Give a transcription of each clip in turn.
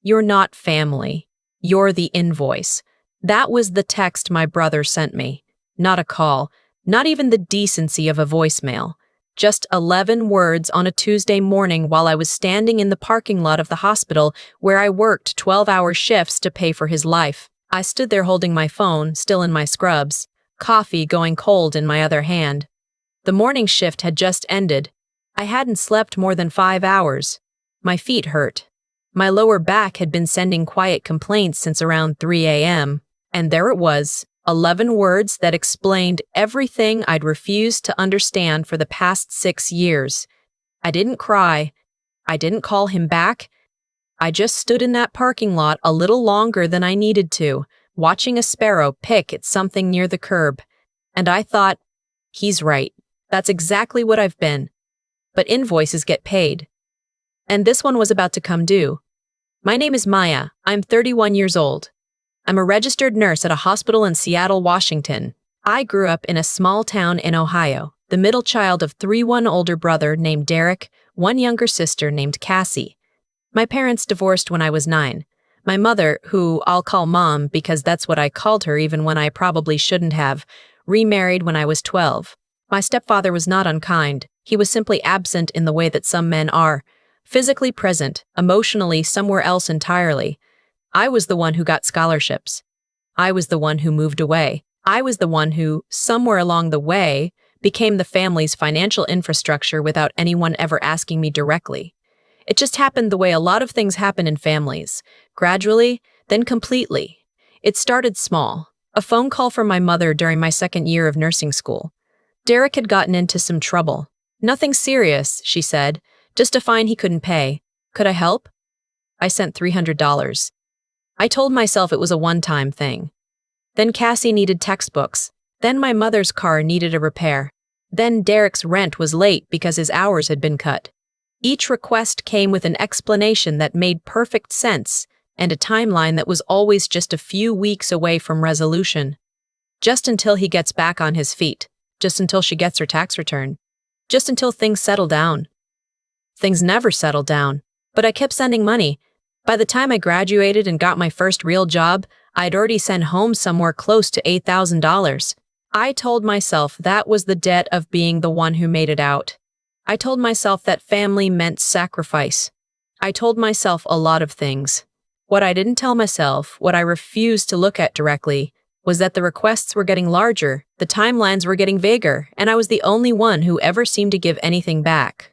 "You're not family. You're the invoice." That was the text my brother sent me. Not a call, not even the decency of a voicemail. Just 11 words on a Tuesday morning while I was standing in the parking lot of the hospital where I worked 12-hour shifts to pay for his life. I stood there holding my phone, still in my scrubs, coffee going cold in my other hand. The morning shift had just ended. I hadn't slept more than 5 hours. My feet hurt. My lower back had been sending quiet complaints since around 3 a.m. And there it was, 11 words that explained everything I'd refused to understand for the past 6 years. I didn't cry. I didn't call him back. I just stood in that parking lot a little longer than I needed to, watching a sparrow pick at something near the curb. And I thought, he's right. That's exactly what I've been. But invoices get paid. And this one was about to come due. My name is Maya. I'm 31 years old. I'm a registered nurse at a hospital in Seattle, Washington. I grew up in a small town in Ohio, the middle child of 3, one older brother named Derek, one younger sister named Cassie. My parents divorced when I was 9. My mother, who I'll call Mom because that's what I called her even when I probably shouldn't have, remarried when I was 12. My stepfather was not unkind. He was simply absent in the way that some men are, physically present, emotionally somewhere else entirely. I was the one who got scholarships. I was the one who moved away. I was the one who, somewhere along the way, became the family's financial infrastructure without anyone ever asking me directly. It just happened the way a lot of things happen in families, gradually, then completely. It started small, a phone call from my mother during my second year of nursing school. Derek had gotten into some trouble. Nothing serious, she said, just a fine he couldn't pay. Could I help? I sent $300. I told myself it was a one-time thing. Then Cassie needed textbooks. Then my mother's car needed a repair. Then Derek's rent was late because his hours had been cut. Each request came with an explanation that made perfect sense and a timeline that was always just a few weeks away from resolution. Just until he gets back on his feet. Just until she gets her tax return. Just until things settle down. Things never settled down, but I kept sending money. By the time I graduated and got my first real job, I'd already sent home somewhere close to $8,000. I told myself that was the debt of being the one who made it out. I told myself that family meant sacrifice. I told myself a lot of things. What I didn't tell myself, what I refused to look at directly, was that the requests were getting larger, the timelines were getting vaguer, and I was the only one who ever seemed to give anything back.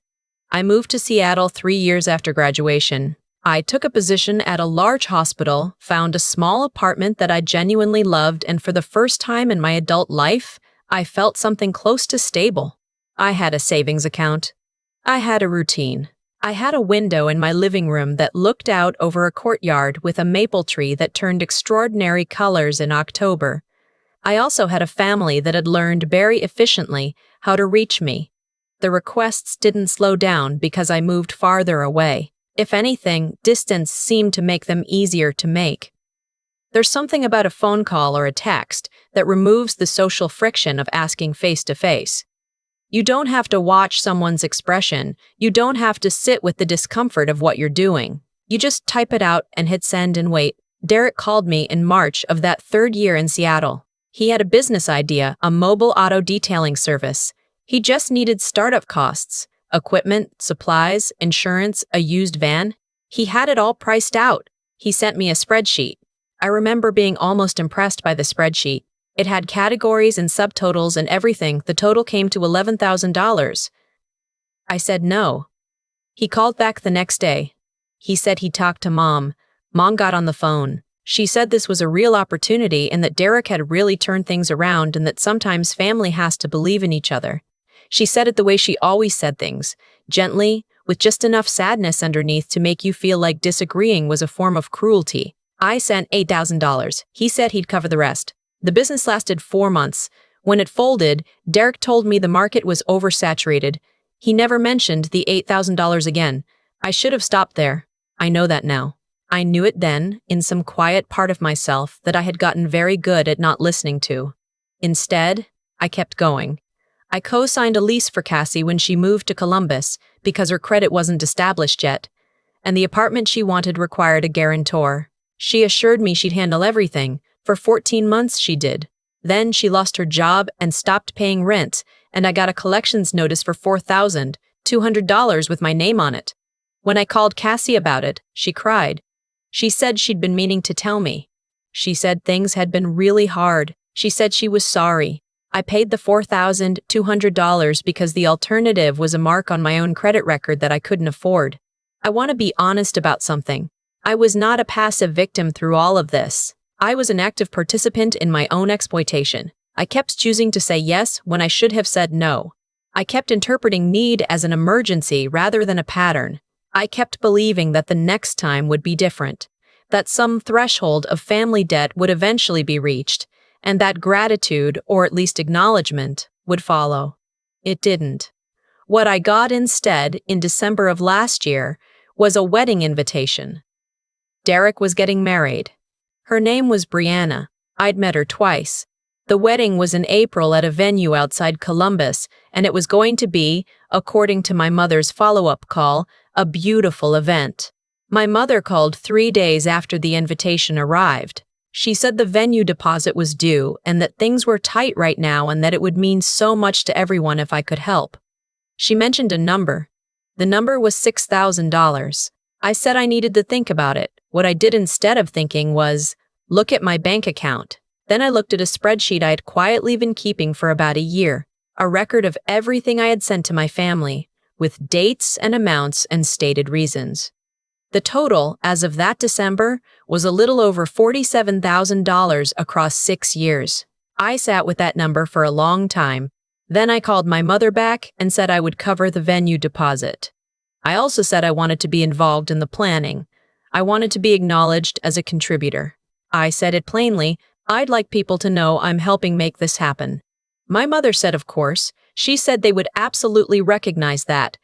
I moved to Seattle 3 years after graduation. I took a position at a large hospital, found a small apartment that I genuinely loved, and for the first time in my adult life, I felt something close to stable. I had a savings account. I had a routine. I had a window in my living room that looked out over a courtyard with a maple tree that turned extraordinary colors in October. I also had a family that had learned very efficiently how to reach me. The requests didn't slow down because I moved farther away. If anything, distance seemed to make them easier to make. There's something about a phone call or a text that removes the social friction of asking face-to-face. You don't have to watch someone's expression. You don't have to sit with the discomfort of what you're doing. You just type it out and hit send and wait. Derek called me in March of that 3rd year in Seattle. He had a business idea, a mobile auto detailing service. He just needed startup costs, equipment, supplies, insurance, a used van. He had it all priced out. He sent me a spreadsheet. I remember being almost impressed by the spreadsheet. It had categories and subtotals and everything. The total came to $11,000. I said no. He called back the next day. He said he talked to Mom. Mom got on the phone. She said this was a real opportunity and that Derek had really turned things around and that sometimes family has to believe in each other. She said it the way she always said things, gently, with just enough sadness underneath to make you feel like disagreeing was a form of cruelty. I sent $8,000. He said he'd cover the rest. The business lasted 4 months. When it folded, Derek told me the market was oversaturated. He never mentioned the $8,000 again. I should have stopped there. I know that now. I knew it then, in some quiet part of myself that I had gotten very good at not listening to. Instead, I kept going. I co-signed a lease for Cassie when she moved to Columbus because her credit wasn't established yet. and the apartment she wanted required a guarantor. She assured me she'd handle everything. For 14 months she did. Then she lost her job and stopped paying rent, and I got a collections notice for $4,200 with my name on it. When I called Cassie about it, she cried. She said she'd been meaning to tell me. She said things had been really hard. She said she was sorry. I paid the $4,200 because the alternative was a mark on my own credit record that I couldn't afford. I want to be honest about something. I was not a passive victim through all of this. I was an active participant in my own exploitation. I kept choosing to say yes when I should have said no. I kept interpreting need as an emergency rather than a pattern. I kept believing that the next time would be different, that some threshold of family debt would eventually be reached, and that gratitude, or at least acknowledgement, would follow. It didn't. What I got instead, in December of last year, was a wedding invitation. Derek was getting married. Her name was Brianna. I'd met her twice. The wedding was in April at a venue outside Columbus, and it was going to be, according to my mother's follow-up call, a beautiful event. My mother called 3 days after the invitation arrived. She said the venue deposit was due and that things were tight right now and that it would mean so much to everyone if I could help. She mentioned a number. The number was $6,000. I said I needed to think about it. What I did instead of thinking was, look at my bank account. Then I looked at a spreadsheet I had quietly been keeping for about a year, a record of everything I had sent to my family, with dates and amounts and stated reasons. The total, as of that December, was a little over $47,000 across 6 years. I sat with that number for a long time. Then I called my mother back and said I would cover the venue deposit. I also said I wanted to be involved in the planning. I wanted to be acknowledged as a contributor. I said it plainly, I'd like people to know I'm helping make this happen. My mother said, of course. She said they would absolutely recognize that.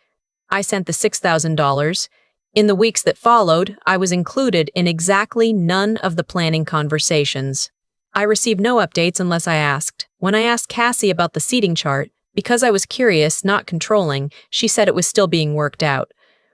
I sent the $6,000. In the weeks that followed, I was included in exactly none of the planning conversations. I received no updates unless I asked. When I asked Cassie about the seating chart, because I was curious, not controlling, she said it was still being worked out.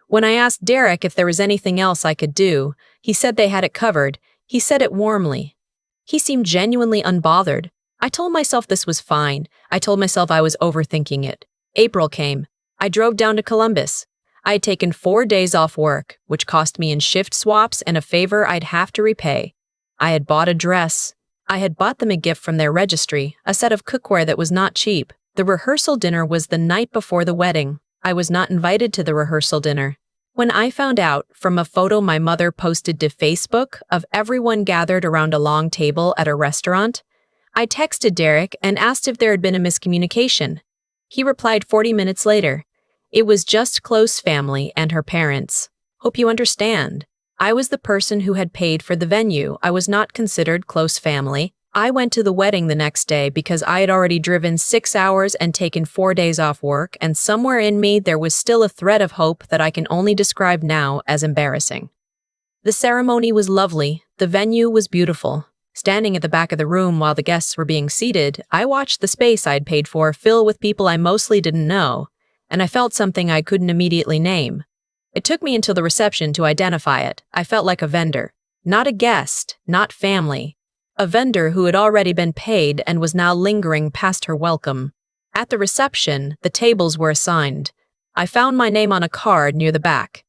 When I asked Derek if there was anything else I could do, he said they had it covered. He said it warmly. He seemed genuinely unbothered. I told myself this was fine. I told myself I was overthinking it. April came. I drove down to Columbus. I had taken 4 days off work, which cost me in shift swaps and a favor I'd have to repay. I had bought a dress. I had bought them a gift from their registry, a set of cookware that was not cheap. The rehearsal dinner was the night before the wedding. I was not invited to the rehearsal dinner. When I found out from a photo my mother posted to Facebook of everyone gathered around a long table at a restaurant, I texted Derek and asked if there had been a miscommunication. He replied 40 minutes later. It was just close family and her parents. Hope you understand. I was the person who had paid for the venue. I was not considered close family. I went to the wedding the next day because I had already driven 6 hours and taken 4 days off work, and somewhere in me there was still a thread of hope that I can only describe now as embarrassing. The ceremony was lovely. The venue was beautiful. Standing at the back of the room while the guests were being seated, I watched the space I'd paid for fill with people I mostly didn't know, and I felt something I couldn't immediately name. It took me until the reception to identify it. I felt like a vendor. Not a guest, not family. A vendor who had already been paid and was now lingering past her welcome. At the reception, the tables were assigned. I found my name on a card near the back.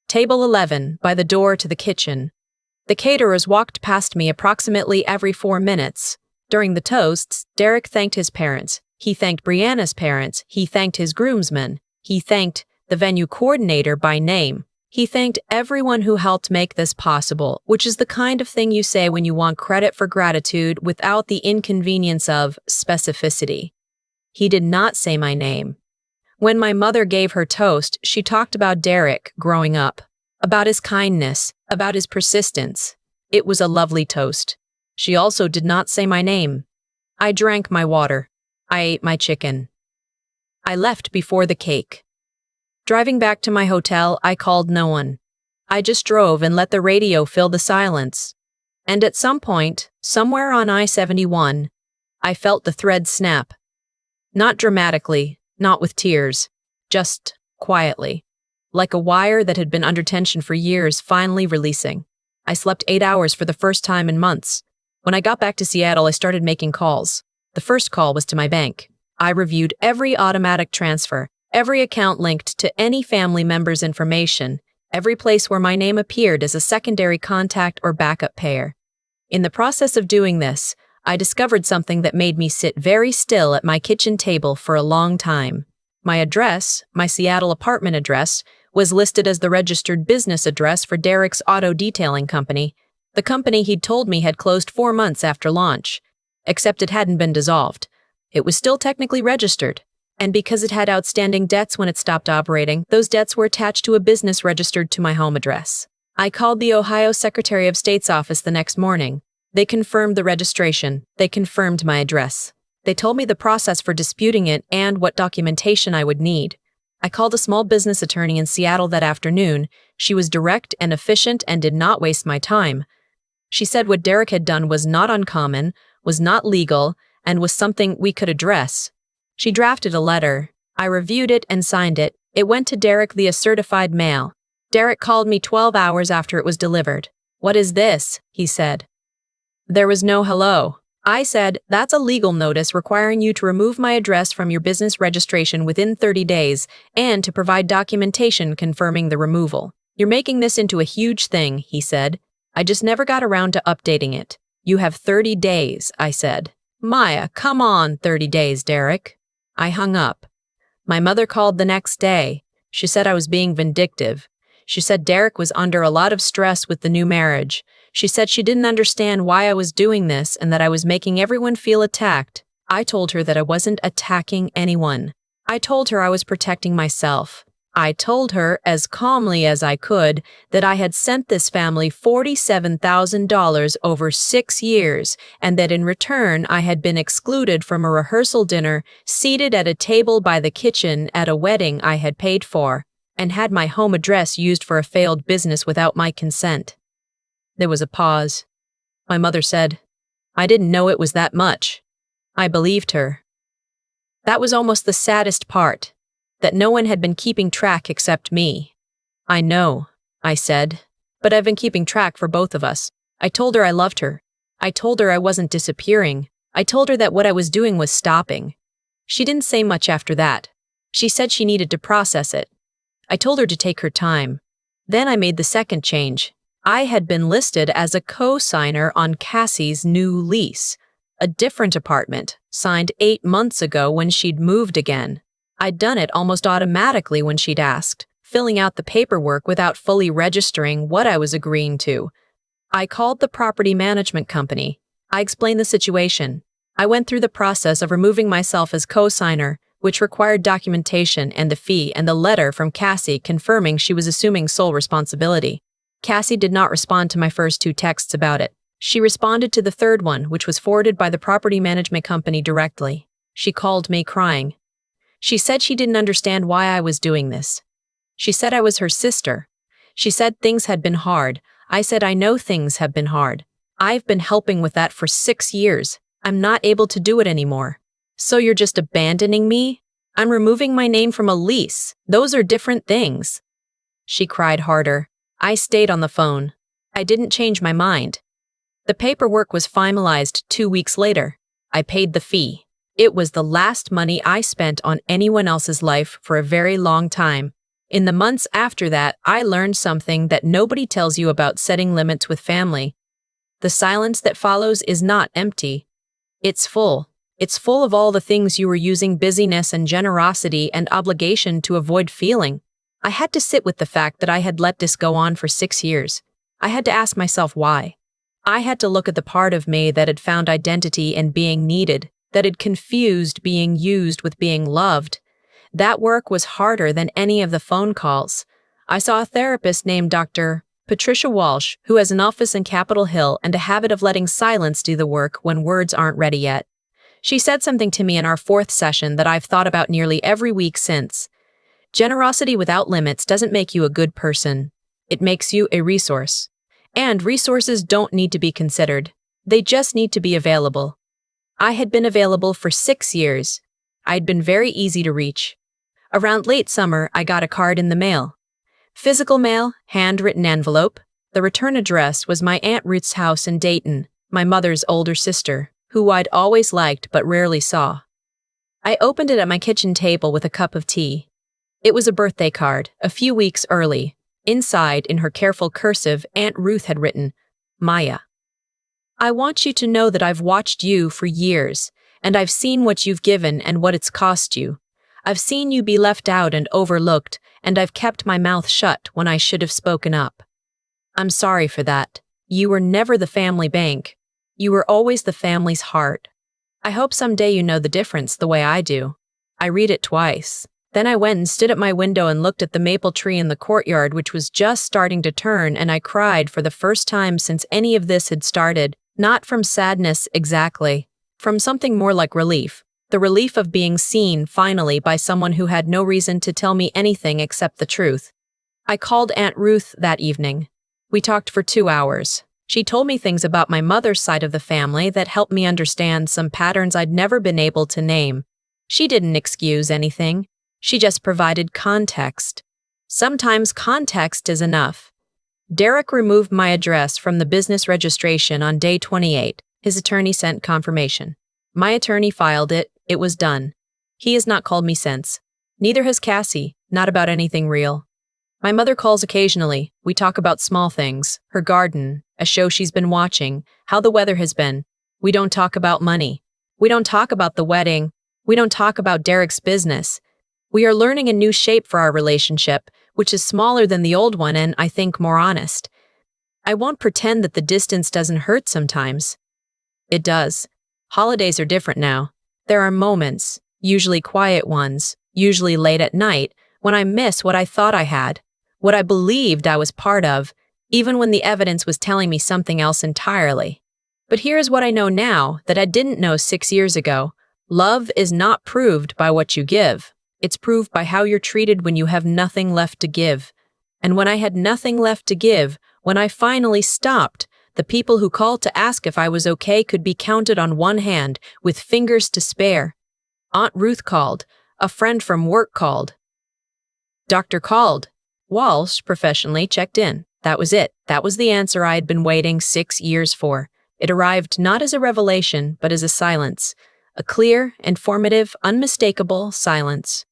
Table 11, by the door to the kitchen. The caterers walked past me approximately every 4 minutes. During the toasts, Derek thanked his parents. He thanked Brianna's parents. He thanked his groomsmen. He thanked the venue coordinator by name. He thanked everyone who helped make this possible, which is the kind of thing you say when you want credit for gratitude without the inconvenience of specificity. He did not say my name. When my mother gave her toast, she talked about Derek growing up, about his kindness, about his persistence. It was a lovely toast. She also did not say my name. I drank my water. I ate my chicken. I left before the cake. Driving back to my hotel, I called no one. I just drove and let the radio fill the silence. And at some point, somewhere on I-71, I felt the thread snap. Not dramatically, not with tears, just quietly. like a wire that had been under tension for years, finally releasing. I slept 8 hours for the first time in months. When I got back to Seattle, I started making calls. The first call was to my bank. I reviewed every automatic transfer, every account linked to any family member's information, every place where my name appeared as a secondary contact or backup payer. In the process of doing this, I discovered something that made me sit very still at my kitchen table for a long time. My address, my Seattle apartment address, was listed as the registered business address for Derek's auto detailing company. The company he'd told me had closed 4 months after launch, except it hadn't been dissolved. It was still technically registered, and because it had outstanding debts when it stopped operating, those debts were attached to a business registered to my home address. I called the Ohio Secretary of State's office the next morning. They confirmed the registration. They confirmed my address. They told me the process for disputing it and what documentation I would need. I called a small business attorney in Seattle that afternoon. She was direct and efficient and did not waste my time. She said what Derek had done was not uncommon, was not legal, and was something we could address. She drafted a letter. I reviewed it and signed it. It went to Derek via certified mail. Derek called me 12 hours after it was delivered. "What is this?" he said. There was no hello. I said, "That's a legal notice requiring you to remove my address from your business registration within 30 days and to provide documentation confirming the removal. You're making this into a huge thing," he said. "I just never got around to updating it." "You have 30 days, I said. "Maya, come on, 30 days, Derek." I hung up. My mother called the next day. She said I was being vindictive. She said Derek was under a lot of stress with the new marriage. She said she didn't understand why I was doing this and that I was making everyone feel attacked. I told her that I wasn't attacking anyone. I told her I was protecting myself. I told her, as calmly as I could, that I had sent this family $47,000 over 6 years, and that in return I had been excluded from a rehearsal dinner, seated at a table by the kitchen at a wedding I had paid for, and had my home address used for a failed business without my consent. There was a pause. My mother said, "I didn't know it was that much." I believed her. That was almost the saddest part, that no one had been keeping track except me. "I know," I said, "but I've been keeping track for both of us." I told her I loved her. I told her I wasn't disappearing. I told her that what I was doing was stopping. She didn't say much after that. She said she needed to process it. I told her to take her time. Then I made the second change. I had been listed as a co-signer on Cassie's new lease, a different apartment, signed 8 months ago when she'd moved again. I'd done it almost automatically when she'd asked, filling out the paperwork without fully registering what I was agreeing to. I called the property management company. I explained the situation. I went through the process of removing myself as co-signer, which required documentation and the fee and the letter from Cassie confirming she was assuming sole responsibility. Cassie did not respond to my first 2 texts about it. She responded to the third one, which was forwarded by the property management company directly. She called me crying. She said she didn't understand why I was doing this. She said I was her sister. She said things had been hard. I said I know things have been hard. I've been helping with that for 6 years. I'm not able to do it anymore. "So you're just abandoning me? I'm removing my name from a lease. Those are different things." She cried harder. I stayed on the phone. I didn't change my mind. The paperwork was finalized 2 weeks later. I paid the fee. It was the last money I spent on anyone else's life for a very long time. In the months after that, I learned something that nobody tells you about setting limits with family. The silence that follows is not empty. It's full. It's full of all the things you were using busyness and generosity and obligation to avoid feeling. I had to sit with the fact that I had let this go on for 6 years. I had to ask myself why. I had to look at the part of me that had found identity in being needed, that had confused being used with being loved. That work was harder than any of the phone calls. I saw a therapist named Dr. Patricia Walsh, who has an office in Capitol Hill and a habit of letting silence do the work when words aren't ready yet. She said something to me in our 4th session that I've thought about nearly every week since. Generosity without limits doesn't make you a good person. It makes you a resource. And resources don't need to be considered. They just need to be available. I had been available for 6 years. I'd been very easy to reach. Around late summer, I got a card in the mail. Physical mail, handwritten envelope. The return address was my Aunt Ruth's house in Dayton, my mother's older sister, who I'd always liked but rarely saw. I opened it at my kitchen table with a cup of tea. It was a birthday card, a few weeks early. Inside, in her careful cursive, Aunt Ruth had written, Maya. I want you to know that I've watched you for years, and I've seen what you've given and what it's cost you. I've seen you be left out and overlooked, and I've kept my mouth shut when I should have spoken up. I'm sorry for that. You were never the family bank. You were always the family's heart. I hope someday you know the difference the way I do. I read it twice. Then I went and stood at my window and looked at the maple tree in the courtyard, which was just starting to turn, and I cried for the first time since any of this had started, not from sadness exactly, from something more like relief. The relief of being seen, finally, by someone who had no reason to tell me anything except the truth. I called Aunt Ruth that evening. We talked for 2 hours. She told me things about my mother's side of the family that helped me understand some patterns I'd never been able to name. She didn't excuse anything. She just provided context. Sometimes context is enough. Derek removed my address from the business registration on day 28. His attorney sent confirmation. My attorney filed it. It was done. He has not called me since. Neither has Cassie, not about anything real. My mother calls occasionally. We talk about small things, her garden, a show she's been watching, how the weather has been. We don't talk about money. We don't talk about the wedding. We don't talk about Derek's business. We are learning a new shape for our relationship, which is smaller than the old one and, I think, more honest. I won't pretend that the distance doesn't hurt sometimes. It does. Holidays are different now. There are moments, usually quiet ones, usually late at night, when I miss what I thought I had, what I believed I was part of, even when the evidence was telling me something else entirely. But here's what I know now that I didn't know 6 years ago. Love is not proved by what you give. It's proved by how you're treated when you have nothing left to give. And when I had nothing left to give, when I finally stopped, the people who called to ask if I was okay could be counted on one hand, with fingers to spare. Aunt Ruth called. A friend from work called. Doctor called. Walsh professionally checked in. That was it. That was the answer I had been waiting 6 years for. It arrived not as a revelation, but as a silence. A clear, informative, unmistakable silence.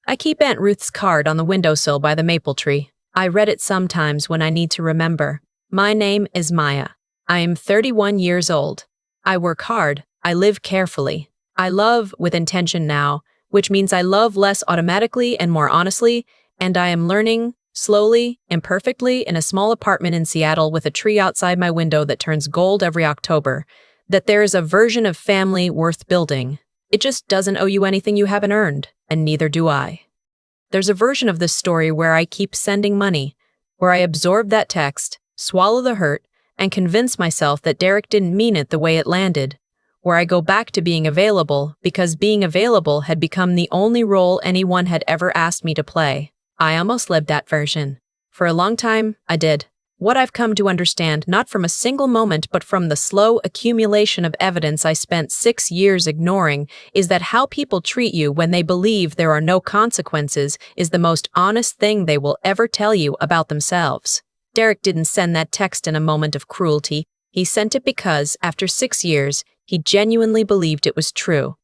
I keep Aunt Ruth's card on the windowsill by the maple tree. I read it sometimes when I need to remember. My name is Maya. I am 31 years old. I work hard. I live carefully. I love with intention now, which means I love less automatically and more honestly, and I am learning, slowly, imperfectly, in a small apartment in Seattle with a tree outside my window that turns gold every October, that there is a version of family worth building. It just doesn't owe you anything you haven't earned, and neither do I. There's a version of this story where I keep sending money, where I absorb that text, swallow the hurt, and convince myself that Derek didn't mean it the way it landed, where I go back to being available because being available had become the only role anyone had ever asked me to play. I almost lived that version. For a long time, I did. What I've come to understand, not from a single moment but from the slow accumulation of evidence I spent 6 years ignoring, is that how people treat you when they believe there are no consequences is the most honest thing they will ever tell you about themselves. Derek didn't send that text in a moment of cruelty. He sent it because, after 6 years, he genuinely believed it was true.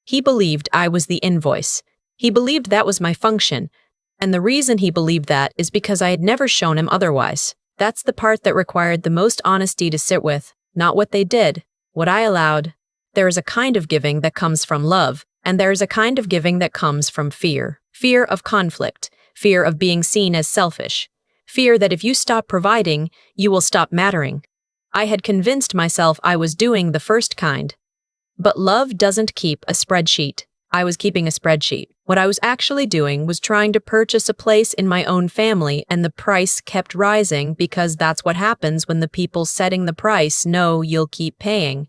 He believed I was the invoice. He believed that was my function. And the reason he believed that is because I had never shown him otherwise. That's the part that required the most honesty to sit with, not what they did, what I allowed. There is a kind of giving that comes from love, and there is a kind of giving that comes from fear. Fear of conflict, fear of being seen as selfish, fear that if you stop providing, you will stop mattering. I had convinced myself I was doing the first kind. But love doesn't keep a spreadsheet. I was keeping a spreadsheet. What I was actually doing was trying to purchase a place in my own family, and the price kept rising because that's what happens when the people setting the price know you'll keep paying.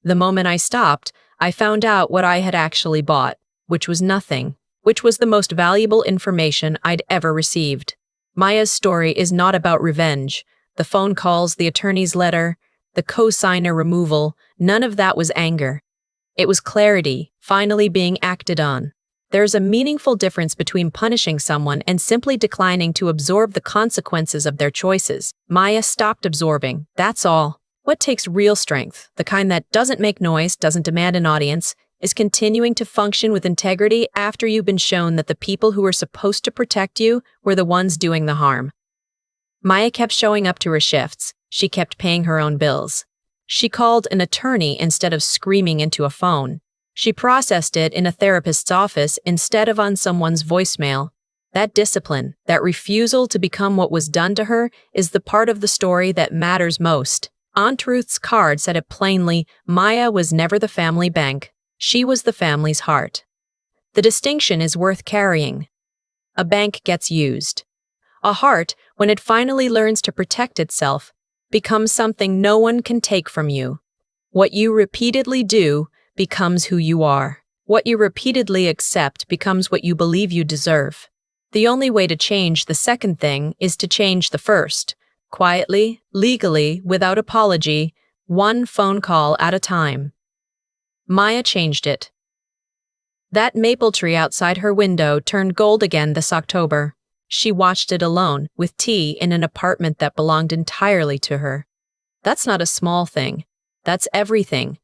The moment I stopped, I found out what I had actually bought, which was nothing, which was the most valuable information I'd ever received. Maya's story is not about revenge. The phone calls, the attorney's letter, the co-signer removal, none of that was anger. It was clarity, finally being acted on. There's a meaningful difference between punishing someone and simply declining to absorb the consequences of their choices. Maya stopped absorbing, that's all. What takes real strength, the kind that doesn't make noise, doesn't demand an audience, is continuing to function with integrity after you've been shown that the people who were supposed to protect you were the ones doing the harm. Maya kept showing up to her shifts. She kept paying her own bills. She called an attorney instead of screaming into a phone. She processed it in a therapist's office instead of on someone's voicemail. That discipline, that refusal to become what was done to her, is the part of the story that matters most. Aunt Ruth's card said it plainly, Maya was never the family bank. She was the family's heart. The distinction is worth carrying. A bank gets used. A heart, when it finally learns to protect itself, becomes something no one can take from you. What you repeatedly do becomes who you are. What you repeatedly accept becomes what you believe you deserve. The only way to change the second thing is to change the first. Quietly, legally, without apology, one phone call at a time. Maya changed it. That maple tree outside her window turned gold again this October. She watched it alone, with tea in an apartment that belonged entirely to her. That's not a small thing. That's everything.